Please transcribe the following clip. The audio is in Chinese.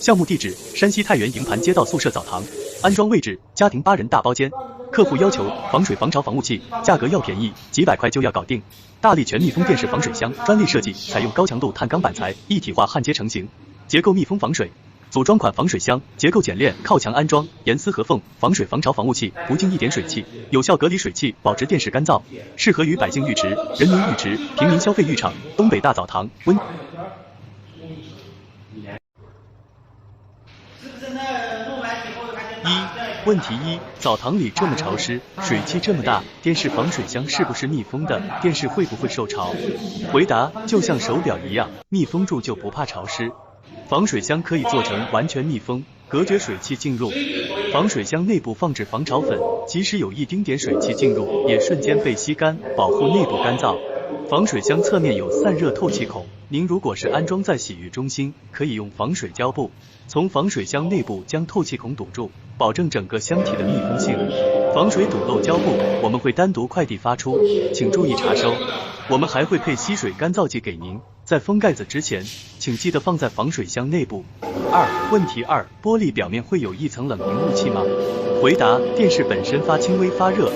项目地址：山西太原营盘街道宿舍澡堂，安装位置：家庭8人大包间。客户要求防水防潮防雾器，价格要便宜，几百块就要搞定。大力全密封电式防水箱，专利设计，采用高强度碳钢板材，一体化焊接成型，结构密封防水。组装款防水箱，结构简练，靠墙安装，严丝合缝，防水防潮防雾器，不进一点水汽，有效隔离水汽，保持电室干燥，适合于百姓浴池、人民浴池、平民消费浴场、东北大澡堂、温。问题一：澡堂里这么潮湿，水汽这么大，电视防水箱是不是密封的？电视会不会受潮？回答：就像手表一样，密封住就不怕潮湿。防水箱可以做成完全密封，隔绝水汽进入。防水箱内部放置防潮粉，即使有一丁点水汽进入，也瞬间被吸干，保护内部干燥。防水箱侧面有散热透气孔，您如果是安装在洗浴中心，可以用防水胶布从防水箱内部将透气孔堵住，保证整个箱体的密封性。防水堵漏胶布我们会单独快递发出，请注意查收。我们还会配吸水干燥剂给您，在封盖子之前，请记得放在防水箱内部。问题2：玻璃表面会有一层冷凝雾气吗？回答：电视本身发轻微发热。